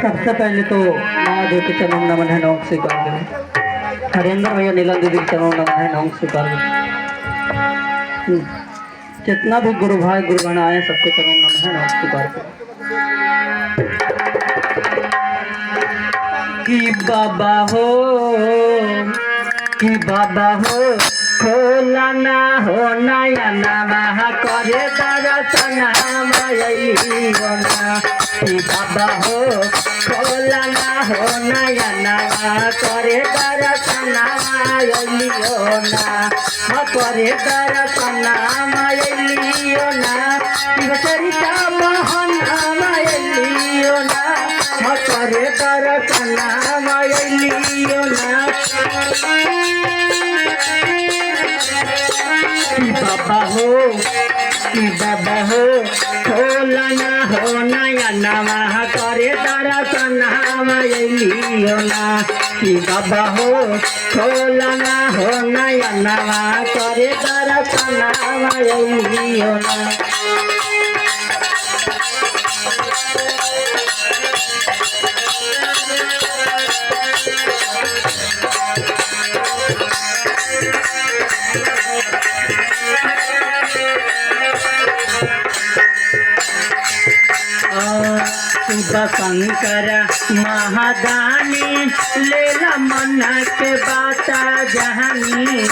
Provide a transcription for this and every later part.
सबसे पहले तो महादेव के चरणों में नमन है, नमः स्वीकार करें। हरेंद्र भैया नीलम दीदी के चरणों में नमन है, नमः स्वीकार करें। जितना भी गुरु भाई गुरुगण आए सबके चरणों में नमन है, नमः स्वीकार करें। कि बाबा हो खोला ना हो नया नमः करे दर्शन मयलियो ना। कि बाबा हो खोला ना हो नया नमः करे दर्शन मयलियो ना। करे दर्शन मयलियो ना। चरिता मोहन मयलियो ना। करे दर्शन मयलियो ना। बाबा हो खोला ना हो नया नमः करे दर्शन मयलियो ना। कि बाबा हो खोला ना हो नया नमः करे दर्शन मयलियो ना। शिव शंकर महादानी लेला मन के बात जहानी।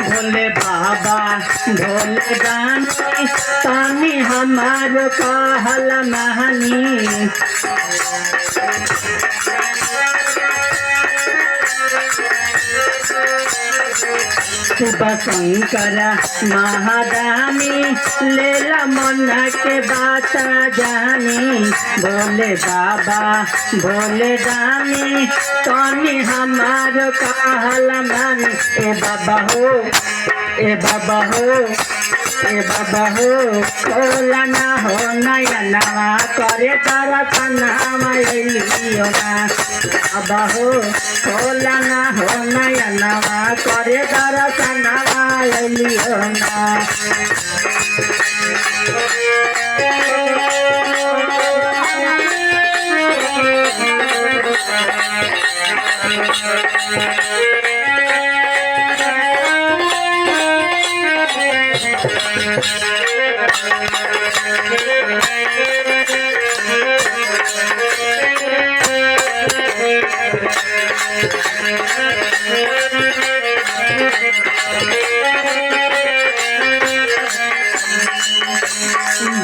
भोले बाबा भोले दानी तानी हमारो कहल महानी। शिव शंकर महादानी लेला मन के बात जानी। भोले बाबा भोले दानी तनी हमार कहल मानी। ए बाबा हो खोला ना हो नया नवा करे दर्शन मयलियो ना। बाबा हो खोला ना हो नया नवा करे दर्शन मयलियो ना।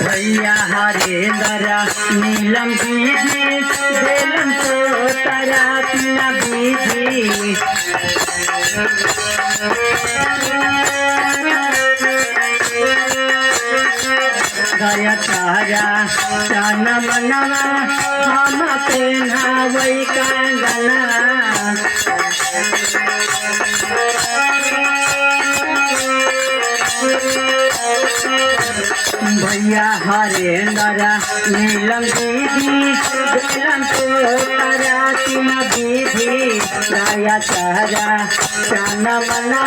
भैया हरेंद्र नीलम दीदी बेलम तो तारा पीना दीदी। गया तारा चान मनवा हम पेना वही कंगना। भैया हरेंद्र नीलम दीदी बेलम तो तारा पीना दीदी। गया तारा चान मनवा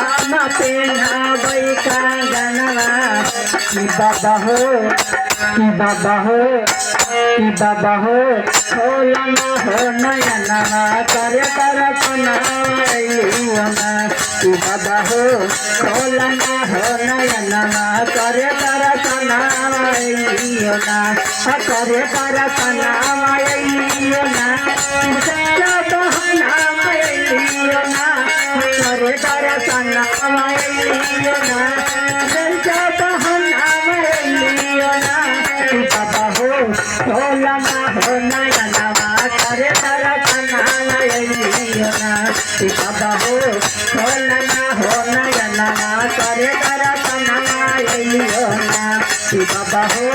हम पेना वही कंगना। कि बाबा हो खोला ना हो नया नवा करे दर्शन मयलियो ना। कि बाबा हो खोला ना हो नया नवा करे दर्शन मयलियो ना। करे दर्शन मयलियो ना। सच्चा बहना मयलियो ना। करे दर्शन मयलियो ना। सच्चा बहना मयलियो ना। बाबा हो खोला ना हो नया नवा करे दर्शन मयलियो ना। बाबा हो खोला ना हो नया नवा करे दर्शन मयलियो ना। बाबा हो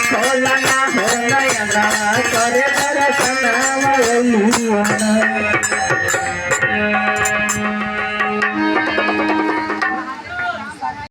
खोला ना हो नया नवा करे दर्शन मयलियो ना।